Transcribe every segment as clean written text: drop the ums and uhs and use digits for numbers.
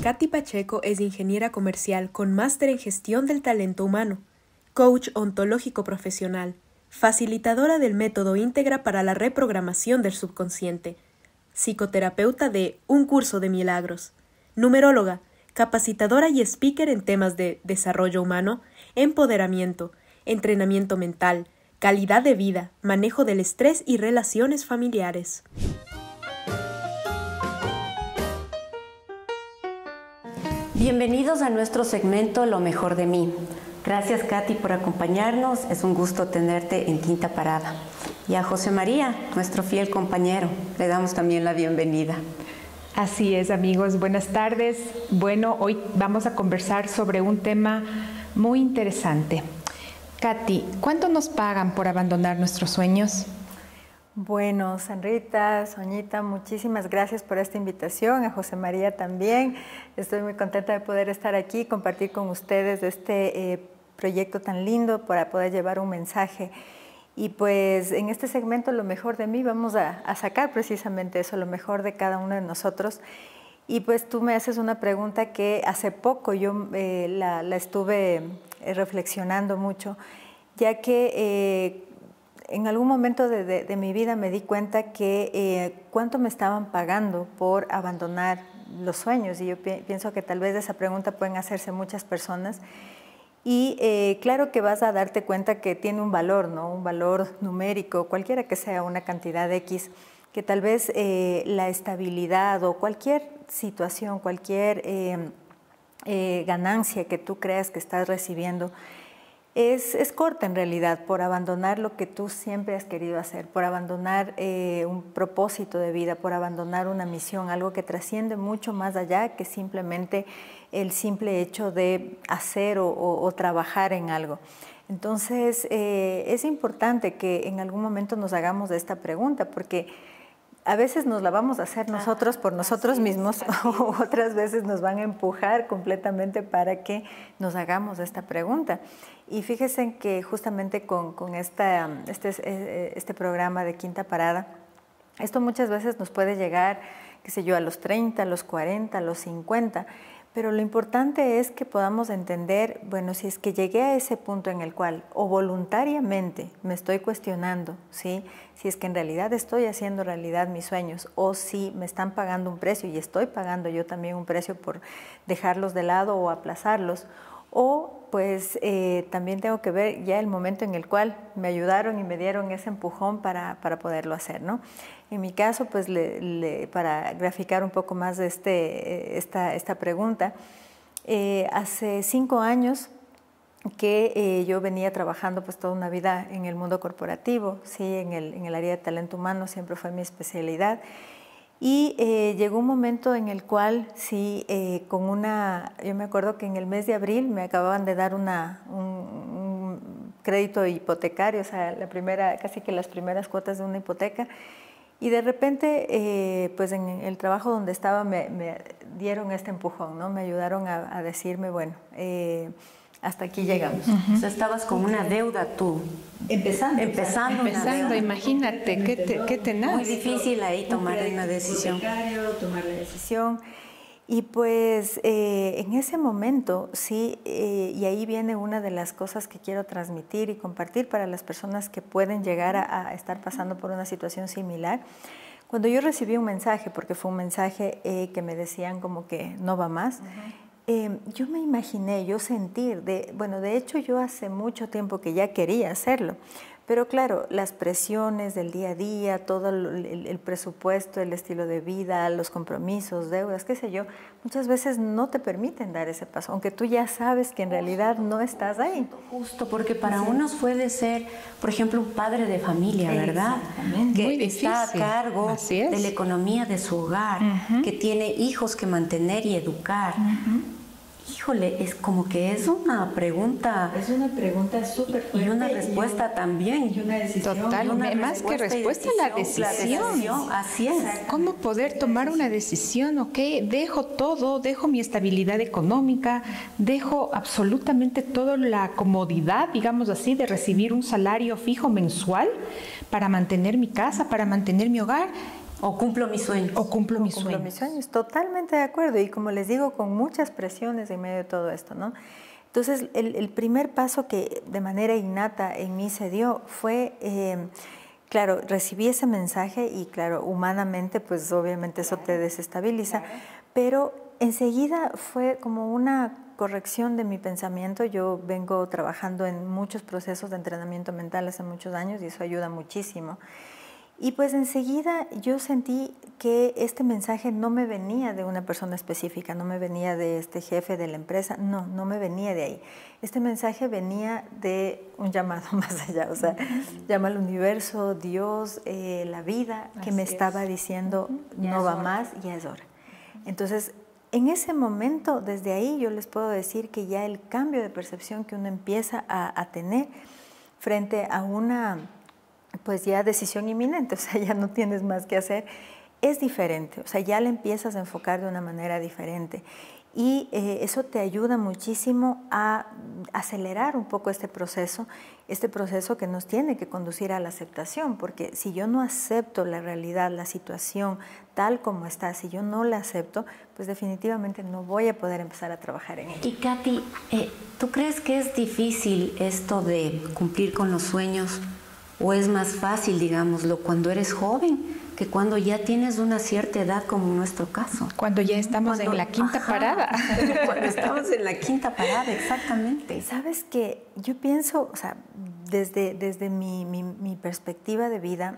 Katy Pacheco es ingeniera comercial con máster en gestión del talento humano, coach ontológico profesional, facilitadora del método íntegra para la reprogramación del subconsciente, psicoterapeuta de Un Curso de Milagros, numeróloga, capacitadora y speaker en temas de desarrollo humano, empoderamiento, entrenamiento mental, calidad de vida, manejo del estrés y relaciones familiares. Bienvenidos a nuestro segmento Lo Mejor de Mí. Gracias, Katy, por acompañarnos. Es un gusto tenerte en Quinta Parada. Y a José María, nuestro fiel compañero, le damos también la bienvenida. Así es, amigos. Buenas tardes. Bueno, hoy vamos a conversar sobre un tema muy interesante. Katy, ¿cuánto nos pagan por abandonar nuestros sueños? Bueno, Sandrita, Soñita, muchísimas gracias por esta invitación, a José María también. Estoy muy contenta de poder estar aquí, compartir con ustedes este proyecto tan lindo para poder llevar un mensaje. Y pues en este segmento Lo Mejor de Mí vamos a sacar precisamente eso, lo mejor de cada uno de nosotros. Y pues tú me haces una pregunta que hace poco yo la estuve reflexionando mucho, ya que en algún momento de mi vida me di cuenta que cuánto me estaban pagando por abandonar los sueños. Y yo pienso que tal vez de esa pregunta pueden hacerse muchas personas. Y claro que vas a darte cuenta que tiene un valor, ¿no? Un valor numérico, cualquiera que sea una cantidad X, que tal vez la estabilidad o cualquier situación, cualquier ganancia que tú creas que estás recibiendo, es corta en realidad por abandonar lo que tú siempre has querido hacer, por abandonar un propósito de vida, por abandonar una misión, algo que trasciende mucho más allá que simplemente el simple hecho de hacer o trabajar en algo. Entonces, es importante que en algún momento nos hagamos de esta pregunta, porque a veces nos la vamos a hacer nosotros por nosotros mismos, o otras veces nos van a empujar completamente para que nos hagamos esta pregunta. Y fíjense que justamente con este programa de Quinta Parada, esto muchas veces nos puede llegar, qué sé yo, a los 30, a los 40, a los 50, pero lo importante es que podamos entender, bueno, si es que llegué a ese punto en el cual o voluntariamente me estoy cuestionando, ¿sí? Si es que en realidad estoy haciendo realidad mis sueños, o si me están pagando un precio y estoy pagando yo también un precio por dejarlos de lado o aplazarlos, o pues también tengo que ver ya el momento en el cual me ayudaron y me dieron ese empujón para poderlo hacer, ¿no? En mi caso, pues para graficar un poco más esta pregunta, hace 5 años que yo venía trabajando pues toda una vida en el mundo corporativo, ¿sí? en el área de talento humano siempre fue mi especialidad. Y llegó un momento en el cual, sí, yo me acuerdo que en el mes de abril me acababan de dar un crédito hipotecario, o sea, casi que las primeras cuotas de una hipoteca. Y de repente, pues en el trabajo donde estaba me dieron este empujón, ¿no? Me ayudaron a decirme, bueno, hasta aquí llegamos. O sea, estabas con una deuda tú. Empezando una deuda. Imagínate, qué tenaz. Muy difícil ahí tomar una decisión. Tomar la decisión. Y pues en ese momento, sí, y ahí viene una de las cosas que quiero transmitir y compartir para las personas que pueden llegar a estar pasando por una situación similar. Cuando yo recibí un mensaje, porque fue un mensaje que me decían como que no va más, yo me imaginé, yo sentir, de hecho yo hace mucho tiempo que ya quería hacerlo, pero claro, las presiones del día a día, todo el presupuesto, el estilo de vida, los compromisos, deudas, qué sé yo, muchas veces no te permiten dar ese paso, aunque tú ya sabes que en realidad no estás ahí. Justo, porque para unos puede ser, por ejemplo, un padre de familia, ¿verdad? Exactamente. Que está a cargo de la economía de su hogar, que tiene hijos que mantener y educar. Híjole, es como que es una pregunta. Es una pregunta súper fuerte. Y una respuesta también. Y una decisión. Totalmente, más que respuesta, la decisión. Así es. ¿Cómo poder tomar una decisión? Ok, dejo todo, dejo mi estabilidad económica, dejo absolutamente toda la comodidad, digamos así, de recibir un salario fijo mensual para mantener mi casa, para mantener mi hogar. O cumplo mis sueños. O cumplo mis Cumplo sueños. mis sueños, totalmente de acuerdo. Y como les digo, con muchas presiones en medio de todo esto, ¿no? Entonces, el primer paso que de manera innata en mí se dio fue, claro, recibí ese mensaje y claro, humanamente, pues obviamente eso te desestabiliza, pero enseguida fue como una corrección de mi pensamiento. Yo vengo trabajando en muchos procesos de entrenamiento mental hace muchos años y eso ayuda muchísimo. Y pues enseguida yo sentí que este mensaje no me venía de una persona específica, no me venía de este jefe de la empresa, no me venía de ahí. Este mensaje venía de un llamado más allá, o sea, llama al universo, Dios, la vida, que me estaba diciendo, no va más, ya es hora. Entonces, en ese momento, desde ahí yo les puedo decir que ya el cambio de percepción que uno empieza a tener frente a una pues ya decisión inminente, o sea, ya no tienes más que hacer, es diferente, o sea, ya le empiezas a enfocar de una manera diferente y eso te ayuda muchísimo a acelerar un poco este proceso que nos tiene que conducir a la aceptación, porque si yo no acepto la realidad, la situación tal como está, si yo no la acepto, pues definitivamente no voy a poder empezar a trabajar en ella. Y Katy, ¿tú crees que es difícil esto de cumplir con los sueños? ¿O es más fácil, digámoslo, cuando eres joven que cuando ya tienes una cierta edad, como en nuestro caso? Cuando ya estamos en la quinta parada. Cuando estamos en la quinta parada, exactamente. Sabes que yo pienso, o sea, desde mi perspectiva de vida,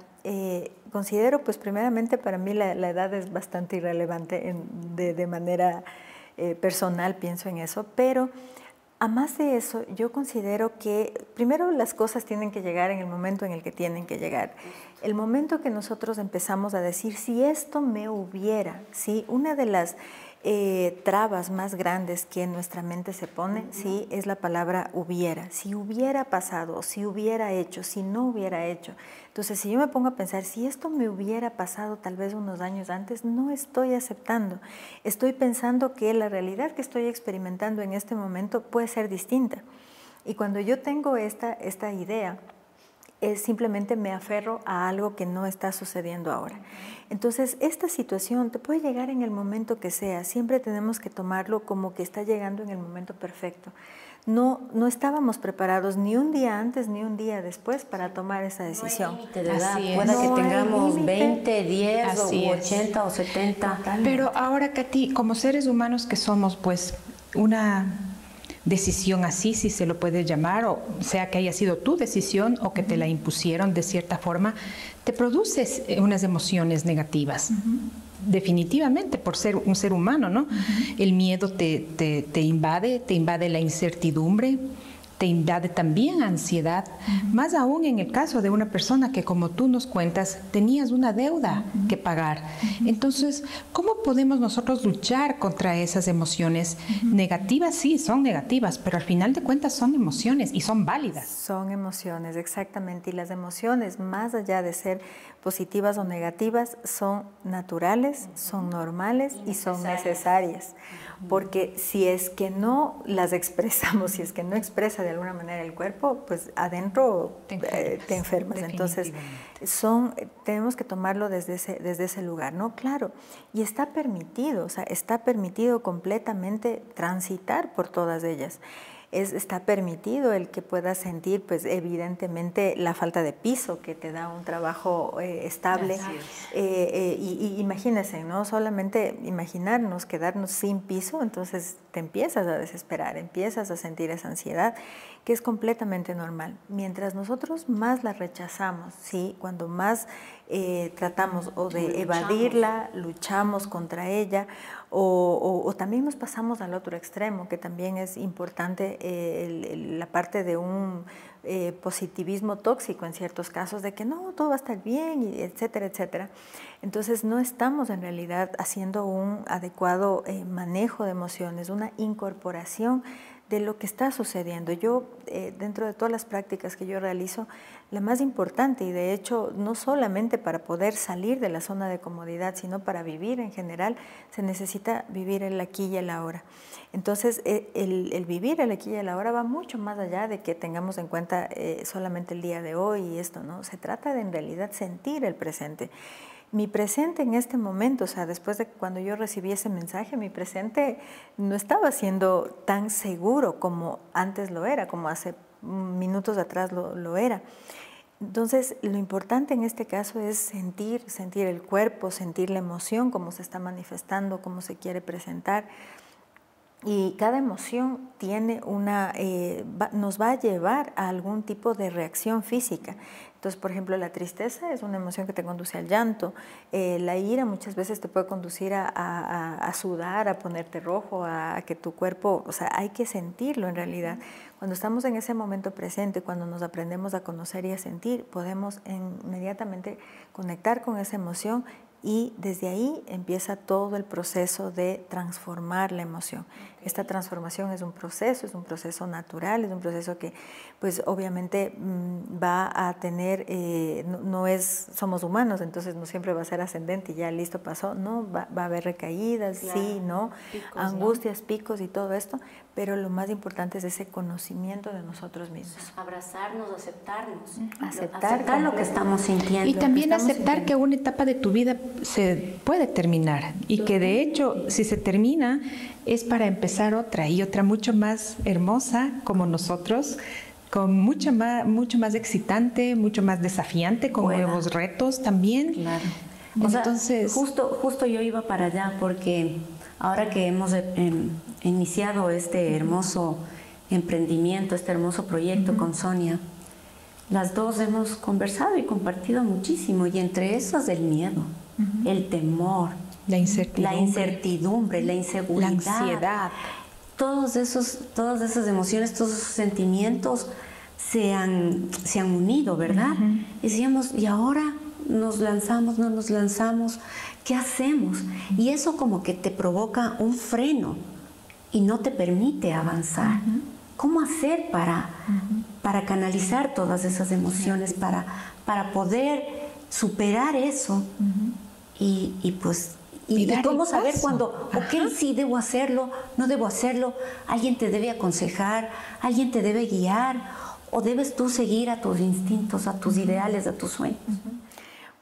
considero, pues primeramente para mí la edad es bastante irrelevante de manera personal, pienso en eso, pero a más de eso, yo considero que primero las cosas tienen que llegar en el momento en el que tienen que llegar. El momento que nosotros empezamos a decir, si esto me hubiera, ¿sí? Una de las trabas más grandes que en nuestra mente se pone, ¿sí? Es la palabra hubiera. Si hubiera pasado, si hubiera hecho, si no hubiera hecho. Entonces, si yo me pongo a pensar, si esto me hubiera pasado tal vez unos años antes, no estoy aceptando. Estoy pensando que la realidad que estoy experimentando en este momento puede ser distinta. Y cuando yo tengo esta idea, simplemente me aferro a algo que no está sucediendo ahora. Entonces, esta situación te puede llegar en el momento que sea. Siempre tenemos que tomarlo como que está llegando en el momento perfecto. No estábamos preparados ni un día antes ni un día después para tomar esa decisión. No hay límite de edad. Así es. Puede que No hay tengamos límite. 20, 10, Así o es. 80 o 70. Pero ahora, Katy, como seres humanos que somos, pues una decisión así, si se lo puede llamar, o sea que haya sido tu decisión o que te la impusieron de cierta forma, te produces unas emociones negativas. Definitivamente, por ser un ser humano, ¿no? El miedo te invade la incertidumbre, te invade también ansiedad, más aún en el caso de una persona que, como tú nos cuentas, tenías una deuda que pagar. Entonces, ¿cómo podemos nosotros luchar contra esas emociones negativas? Sí, son negativas, pero al final de cuentas son emociones y son válidas. Son emociones, exactamente. Y las emociones, más allá de ser positivas o negativas, son naturales, son normales y son necesarias. Porque si es que no las expresamos, si es que no expresa de alguna manera el cuerpo, pues adentro te enfermas. Entonces, tenemos que tomarlo desde ese lugar, ¿no? Claro, y está permitido, o sea, está permitido completamente transitar por todas ellas. Está permitido el que puedas sentir, pues evidentemente, la falta de piso que te da un trabajo estable. Y imagínense, ¿no? Solamente imaginarnos quedarnos sin piso, entonces te empiezas a desesperar, empiezas a sentir esa ansiedad, que es completamente normal. Mientras nosotros más la rechazamos, ¿sí? Cuando más tratamos o de evadirla, luchamos contra ella, o también nos pasamos al otro extremo, que también es importante, la parte de un positivismo tóxico en ciertos casos, de que no, todo va a estar bien, y etcétera, etcétera. Entonces no estamos en realidad haciendo un adecuado manejo de emociones, una incorporación de lo que está sucediendo. Yo, dentro de todas las prácticas que yo realizo, la más importante, y de hecho no solamente para poder salir de la zona de comodidad, sino para vivir en general, se necesita vivir el aquí y el ahora. Entonces, el vivir el aquí y el ahora va mucho más allá de que tengamos en cuenta solamente el día de hoy y esto, ¿no? Se trata de en realidad sentir el presente. Mi presente en este momento, o sea, después de cuando yo recibí ese mensaje, mi presente no estaba siendo tan seguro como antes lo era, como hace minutos atrás lo era. Entonces, lo importante en este caso es sentir el cuerpo, sentir la emoción, cómo se está manifestando, cómo se quiere presentar. Y cada emoción tiene nos va a llevar a algún tipo de reacción física. Entonces, por ejemplo, la tristeza es una emoción que te conduce al llanto. La ira muchas veces te puede conducir a sudar, a ponerte rojo, a que tu cuerpo, o sea, hay que sentirlo en realidad. Cuando estamos en ese momento presente, cuando nos aprendemos a conocer y a sentir, podemos inmediatamente conectar con esa emoción y desde ahí empieza todo el proceso de transformar la emoción. Esta transformación es un proceso natural, es un proceso que pues obviamente va a tener, somos humanos, entonces no siempre va a ser ascendente y ya listo pasó, no, va a haber recaídas, claro, sí, no, picos, angustias, ¿no? Picos y todo esto, pero lo más importante es ese conocimiento de nosotros mismos. Abrazarnos, aceptarnos, aceptar lo que estamos sintiendo. Y también aceptar que una etapa de tu vida se puede terminar y que de hecho si se termina es para empezar otra y otra mucho más hermosa como nosotros, con mucho más excitante, mucho más desafiante, con nuevos retos también. Claro. Entonces, justo yo iba para allá porque ahora que hemos iniciado este hermoso emprendimiento, este hermoso proyecto con Sonia, las dos hemos conversado y compartido muchísimo y entre esos el miedo, el temor, la incertidumbre, la inseguridad, la ansiedad. Todas esas emociones, todos esos sentimientos se han unido, ¿verdad? Y decíamos, ¿y ahora nos lanzamos, no nos lanzamos? ¿Qué hacemos? Y eso como que te provoca un freno y no te permite avanzar. ¿Cómo hacer para canalizar todas esas emociones, para poder superar eso? Y cómo saber cuando, ok, sí, debo hacerlo, no debo hacerlo, alguien te debe aconsejar, alguien te debe guiar, o debes tú seguir a tus instintos, a tus ideales, a tus sueños.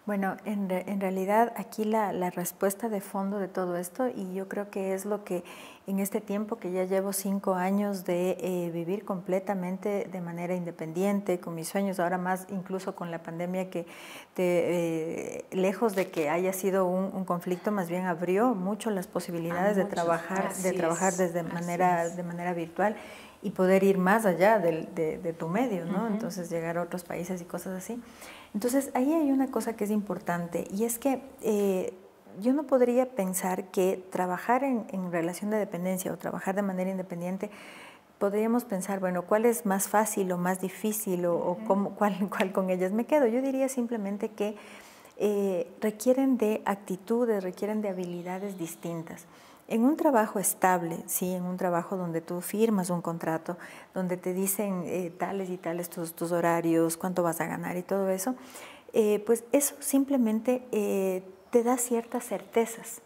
Bueno, en realidad aquí la respuesta de fondo de todo esto, y yo creo que es lo que en este tiempo que ya llevo 5 años de vivir completamente de manera independiente, con mis sueños, ahora más incluso con la pandemia que lejos de que haya sido un conflicto, más bien abrió mucho las posibilidades de trabajar de manera virtual y poder ir más allá de tu medio, ¿no? Entonces llegar a otros países y cosas así. Entonces ahí hay una cosa que es importante y es que yo no podría pensar que trabajar en relación de dependencia o trabajar de manera independiente, podríamos pensar, bueno, ¿cuál es más fácil o más difícil o cuál con ellas me quedo? Yo diría simplemente que requieren de actitudes, requieren de habilidades distintas. En un trabajo estable, sí, en un trabajo donde tú firmas un contrato, donde te dicen tales y tales tus horarios, cuánto vas a ganar y todo eso, pues eso simplemente te da ciertas certezas,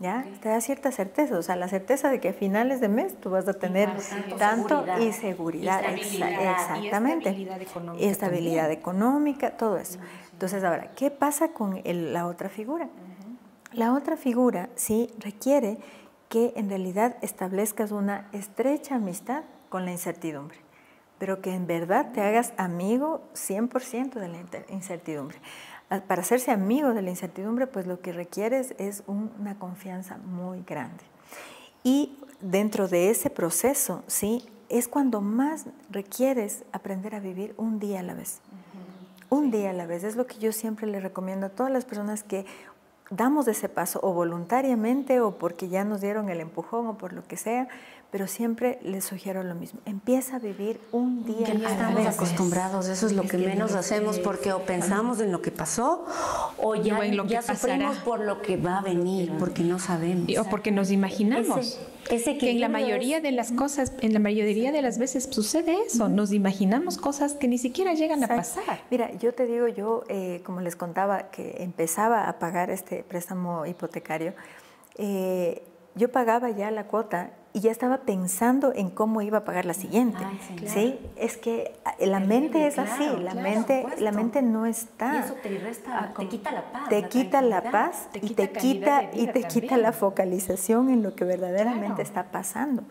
¿ya? Okay. Te da ciertas certezas, o sea, la certeza de que a finales de mes tú vas a tener tanto y seguridad. Exactamente. Y estabilidad económica. Estabilidad económica, todo eso. Entonces, ahora, ¿qué pasa con la otra figura? La otra figura sí requiere que en realidad establezcas una estrecha amistad con la incertidumbre, pero que en verdad te hagas amigo 100% de la incertidumbre. Para hacerse amigo de la incertidumbre, pues lo que requieres es una confianza muy grande. Y dentro de ese proceso, sí, es cuando más requieres aprender a vivir un día a la vez. Un día a la vez, es lo que yo siempre le recomiendo a todas las personas que damos ese paso o voluntariamente o porque ya nos dieron el empujón o por lo que sea, pero siempre les sugiero lo mismo. Empieza a vivir un día a la vez. Estamos acostumbrados, eso es lo que menos hacemos porque o pensamos en lo que pasó o ya sufrimos por lo que va a venir, porque no sabemos. O porque nos imaginamos. Que en la mayoría de las cosas, en la mayoría de las veces sucede eso, nos imaginamos cosas que ni siquiera llegan a pasar. Mira, yo te digo, como les contaba, que empezaba a pagar este préstamo hipotecario, yo pagaba ya la cuota y ya estaba pensando en cómo iba a pagar la siguiente. Sí, claro. ¿Sí? Es que la mente es claro, así, claro, la mente no está. Y eso te resta, te quita la paz. Te quita la paz y te quita la focalización en lo que verdaderamente está pasando.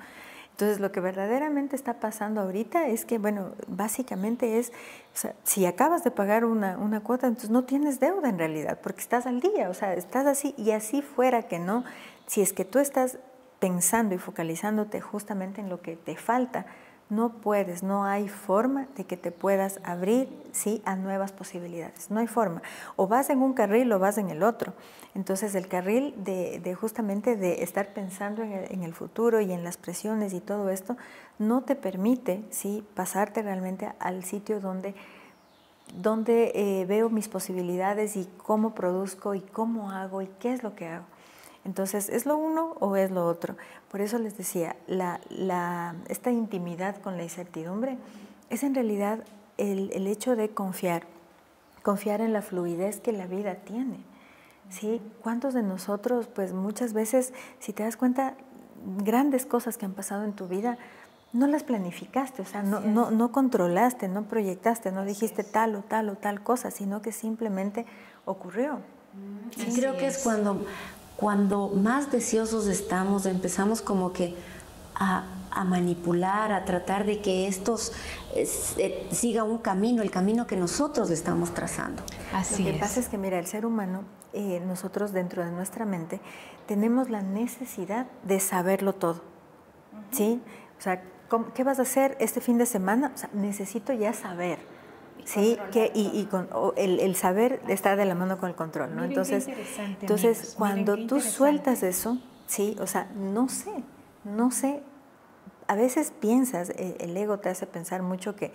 Entonces, lo que verdaderamente está pasando ahorita es que, bueno, básicamente es, o sea, si acabas de pagar una cuota, entonces no tienes deuda en realidad, porque estás al día, o sea, estás así, y así fuera que no, si es que tú estás pensando y focalizándote justamente en lo que te falta, no puedes, no hay forma de que te puedas abrir, ¿sí?, a nuevas posibilidades. No hay forma. O vas en un carril o vas en el otro. Entonces, el carril de justamente de estar pensando en el futuro y en las presiones y todo esto, no te permite, ¿sí?, pasarte realmente al sitio donde veo mis posibilidades y cómo produzco y cómo hago y qué es lo que hago. Entonces, ¿es lo uno o es lo otro? Por eso les decía, esta intimidad con la incertidumbre es en realidad el hecho de confiar en la fluidez que la vida tiene. ¿Sí? ¿Cuántos de nosotros, pues muchas veces, si te das cuenta, grandes cosas que han pasado en tu vida, no las planificaste, o sea, no controlaste, no proyectaste, no dijiste tal o tal cosa, sino que simplemente ocurrió. Sí, creo que es cuando más deseosos estamos, empezamos como que a manipular, a tratar de que estos siga un camino, el camino que nosotros le estamos trazando. Lo que pasa es que, mira, el ser humano, nosotros dentro de nuestra mente, tenemos la necesidad de saberlo todo, ¿sí? O sea, ¿qué vas a hacer este fin de semana? O sea, necesito ya saber. Sí, el saber está de la mano con el control, ¿no? Entonces, cuando tú sueltas eso, sí, o sea, no sé, a veces piensas, el ego te hace pensar mucho que,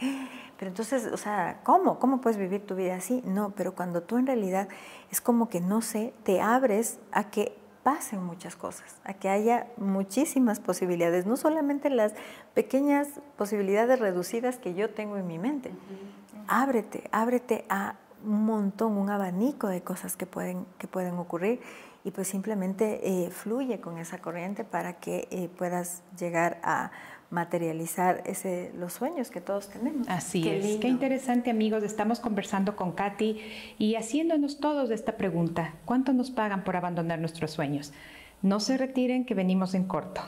pero entonces, o sea, ¿cómo puedes vivir tu vida así? No, pero cuando tú en realidad es como que no sé, te abres a que pasen muchas cosas, a que haya muchísimas posibilidades, no solamente las pequeñas posibilidades reducidas que yo tengo en mi mente. Ábrete a un montón, un abanico de cosas que pueden ocurrir y pues simplemente fluye con esa corriente para que puedas llegar a materializar los sueños que todos tenemos. Así es. Qué interesante, amigos. Estamos conversando con Katy y haciéndonos todos esta pregunta. ¿Cuánto nos pagan por abandonar nuestros sueños? No se retiren, que venimos en corto.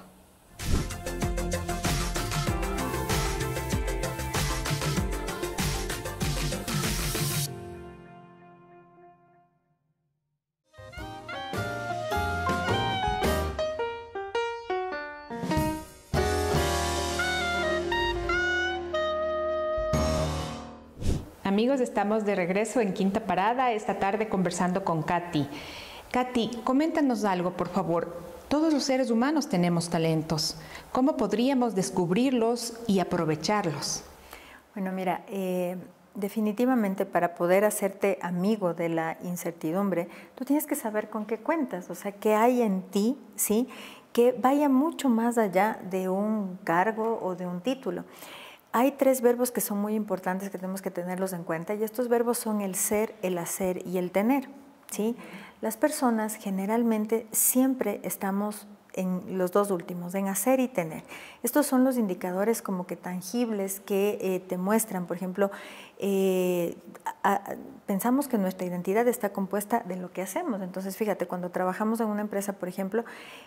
Amigos, estamos de regreso en Quinta Parada, esta tarde conversando con Katy. Katy, coméntanos algo, por favor. Todos los seres humanos tenemos talentos. ¿Cómo podríamos descubrirlos y aprovecharlos? Bueno, mira, definitivamente para poder hacerte amigo de la incertidumbre, tú tienes que saber con qué cuentas, o sea, qué hay en ti, ¿sí?, que vaya mucho más allá de un cargo o de un título. Hay 3 verbos que son muy importantes que tenemos que tenerlos en cuenta y estos verbos son el ser, el hacer y el tener, ¿sí? Las personas generalmente siempre estamos en los 2 últimos, en hacer y tener. Estos son los indicadores como que tangibles que te muestran, por ejemplo, pensamos que nuestra identidad está compuesta de lo que hacemos. Entonces, fíjate, cuando trabajamos en una empresa, por ejemplo,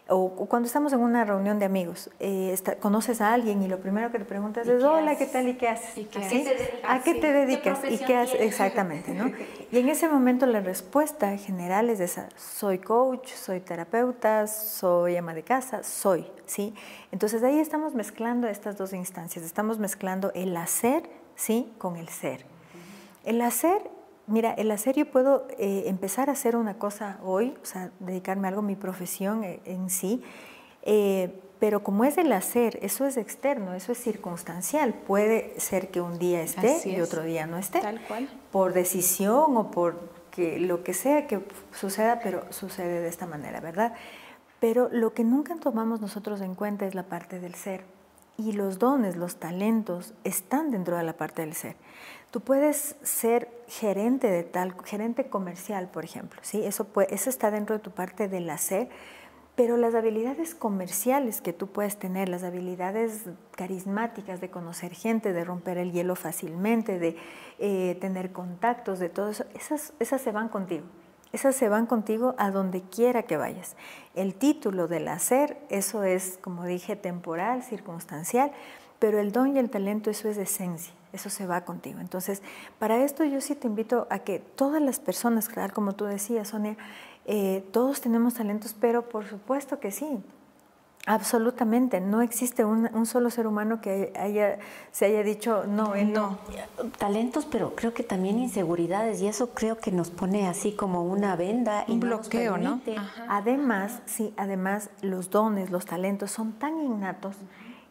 o cuando estamos en una reunión de amigos, conoces a alguien y lo primero que te preguntas es, hola, ¿qué tal y qué haces? ¿A qué te dedicas? ¿Y qué haces? Exactamente, ¿no? Y en ese momento la respuesta general es esa, soy coach, soy terapeuta, soy ama de casa, soy, ¿sí? Entonces ahí estamos mezclando estas 2 instancias, estamos mezclando el hacer, ¿sí?, con el ser. El hacer, mira, el hacer yo puedo empezar a hacer una cosa hoy, o sea, dedicarme a algo, mi profesión en sí, pero como es el hacer, eso es externo, eso es circunstancial. Puede ser que un día esté y otro día no esté. Tal cual. Por decisión o por lo que sea que suceda, pero sucede de esta manera, ¿verdad? Pero lo que nunca tomamos nosotros en cuenta es la parte del ser. Y los dones, los talentos están dentro de la parte del ser. Tú puedes ser gerente comercial, por ejemplo, ¿sí? Eso está dentro de tu parte del hacer, Pero las habilidades comerciales que tú puedes tener, las habilidades carismáticas de conocer gente, de romper el hielo fácilmente, de tener contactos, de todo eso, esas se van contigo. Esas se van contigo a donde quiera que vayas. El título del hacer, eso es, como dije, temporal, circunstancial, pero el don y el talento, eso es esencia, eso se va contigo. Entonces, para esto yo sí te invito a que todas las personas, claro, como tú decías, Sonia, todos tenemos talentos, pero por supuesto que sí, absolutamente. No existe un solo ser humano que se haya dicho, no, él no. Talentos, pero creo que también inseguridades, y eso creo que nos pone así como una venda. Un bloqueo, ¿no? Además, sí, además los dones, los talentos son tan innatos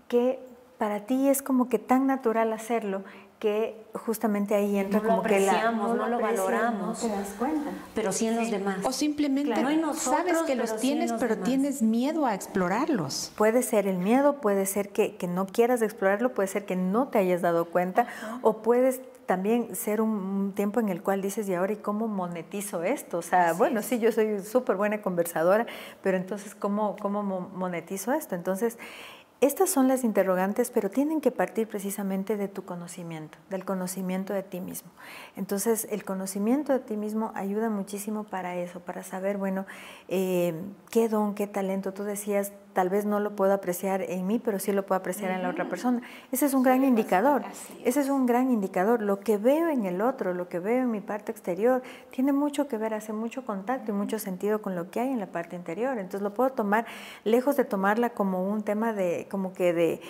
que para ti es como que tan natural hacerlo que justamente ahí entra no como lo apreciamos, no lo valoramos, no te das cuenta. Pero sí en los demás. O simplemente sabes que los tienes, pero tienes miedo a explorarlos. Puede ser el miedo, puede ser que no quieras explorarlo, puede ser que no te hayas dado cuenta, o puedes también ser un tiempo en el cual dices, ¿y ahora y cómo monetizo esto? O sea, bueno, sí, yo soy súper buena conversadora, pero entonces, ¿cómo monetizo esto? Entonces, estas son las interrogantes, pero tienen que partir precisamente de tu conocimiento, del conocimiento de ti mismo. Entonces, el conocimiento de ti mismo ayuda muchísimo para eso, para saber, bueno, qué don, qué talento. Tú decías, tal vez no lo puedo apreciar en mí, pero sí lo puedo apreciar en la otra persona. Ese es un gran indicador. Ese es un gran indicador. Lo que veo en el otro, lo que veo en mi parte exterior, tiene mucho que ver, hace mucho contacto y mucho sentido con lo que hay en la parte interior. Entonces lo puedo tomar, lejos de tomarla como un tema de, como que de,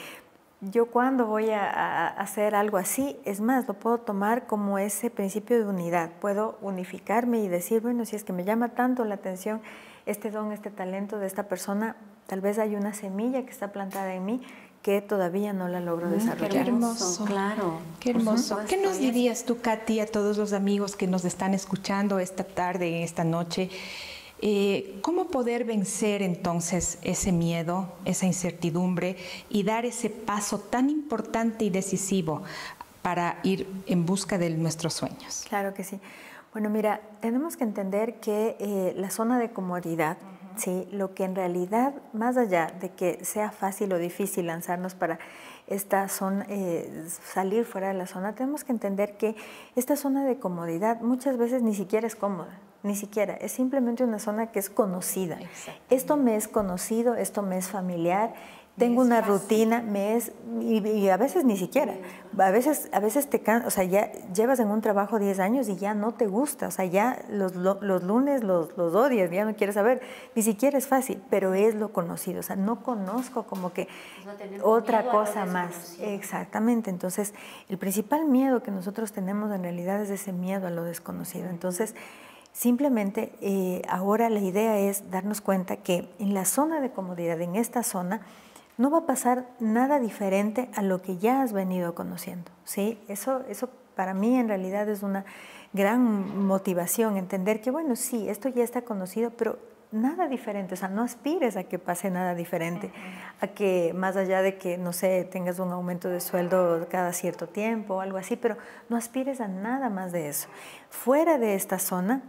yo cuando voy a hacer algo así, es más, lo puedo tomar como ese principio de unidad. Puedo unificarme y decir, bueno, si es que me llama tanto la atención este don, este talento de esta persona, tal vez hay una semilla que está plantada en mí que todavía no la logro desarrollar. Qué hermoso, claro. Qué hermoso. ¿Qué nos dirías tú, Katy, a todos los amigos que nos están escuchando esta tarde, esta noche? ¿Cómo poder vencer entonces ese miedo, esa incertidumbre y dar ese paso tan importante y decisivo para ir en busca de nuestros sueños? Claro que sí. Bueno, mira, tenemos que entender que la zona de comodidad, ¿sí? Lo que en realidad, más allá de que sea fácil o difícil lanzarnos para esta zona, salir fuera de la zona, tenemos que entender que esta zona de comodidad muchas veces ni siquiera es cómoda. Ni siquiera, es simplemente una zona que es conocida. Esto me es conocido, esto me es familiar, tengo una rutina, y a veces ni siquiera. A veces te cansas, o sea, ya llevas en un trabajo 10 años y ya no te gusta, o sea, ya los lunes los odias, ya no quieres saber. Ni siquiera es fácil, pero es lo conocido, o sea, no conozco como que otra cosa más. Exactamente, entonces el principal miedo que nosotros tenemos en realidad es ese miedo a lo desconocido. Entonces, simplemente ahora la idea es darnos cuenta que en la zona de comodidad, en esta zona, no va a pasar nada diferente a lo que ya has venido conociendo, ¿sí? Eso para mí en realidad es una gran motivación, entender que, bueno, sí, esto ya está conocido, pero nada diferente, o sea, no aspires a que pase nada diferente, a que más allá de que, no sé, tengas un aumento de sueldo cada cierto tiempo o algo así, pero no aspires a nada más de eso. Fuera de esta zona,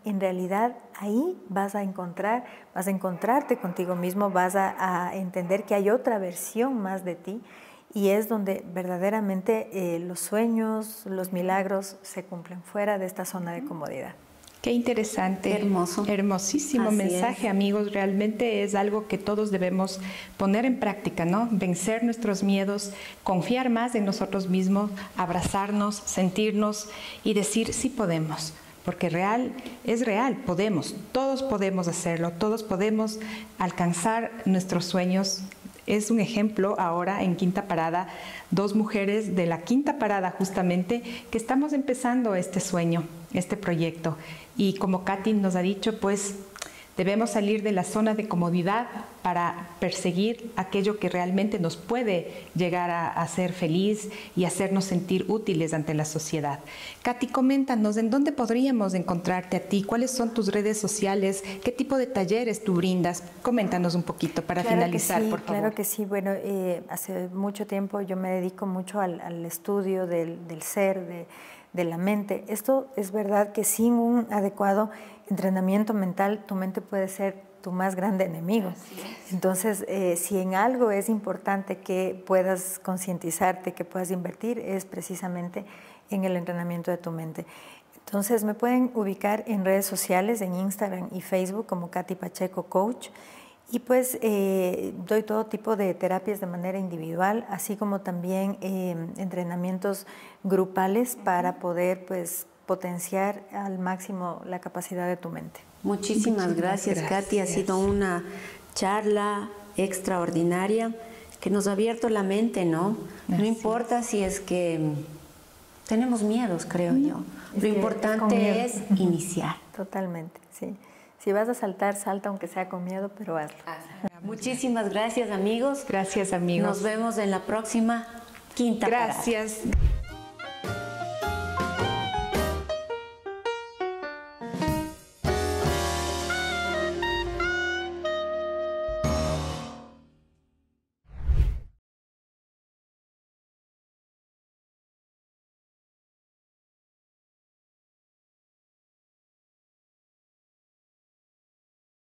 en realidad ahí vas a encontrarte contigo mismo, vas a entender que hay otra versión más de ti y es donde verdaderamente los sueños, los milagros se cumplen fuera de esta zona de comodidad. Qué interesante, hermoso, hermosísimo así mensaje, amigos. Realmente es algo que todos debemos poner en práctica, ¿no? Vencer nuestros miedos, confiar más en nosotros mismos, abrazarnos, sentirnos y decir sí podemos. Porque es real, todos podemos hacerlo, todos podemos alcanzar nuestros sueños. Es un ejemplo ahora en Quinta Parada, 2 mujeres de la Quinta Parada justamente, que estamos empezando este sueño, este proyecto. Y como Katy nos ha dicho, pues debemos salir de la zona de comodidad para perseguir aquello que realmente nos puede llegar a hacer feliz y hacernos sentir útiles ante la sociedad. Katy, coméntanos, ¿en dónde podríamos encontrarte a ti? ¿Cuáles son tus redes sociales? ¿Qué tipo de talleres tú brindas? Coméntanos un poquito para finalizar, por favor. Claro que sí. Bueno, hace mucho tiempo yo me dedico mucho al estudio del ser, de la mente. Esto es verdad que sin un adecuado entrenamiento mental, tu mente puede ser tu más grande enemigo. Entonces, si en algo es importante que puedas concientizarte, que puedas invertir, es precisamente en el entrenamiento de tu mente. Entonces, me pueden ubicar en redes sociales, en Instagram y Facebook como Katy Pacheco Coach. Y pues doy todo tipo de terapias de manera individual, así como también entrenamientos grupales para poder pues potenciar al máximo la capacidad de tu mente. Muchísimas gracias, Katy. Ha sido una charla extraordinaria que nos ha abierto la mente, ¿no? No importa si es que tenemos miedos, creo yo. Lo importante es iniciar. Totalmente, sí. Si vas a saltar, salta aunque sea con miedo, pero hazlo. Muchísimas gracias, amigos. Gracias, amigos. Nos vemos en la próxima quinta parada. Gracias.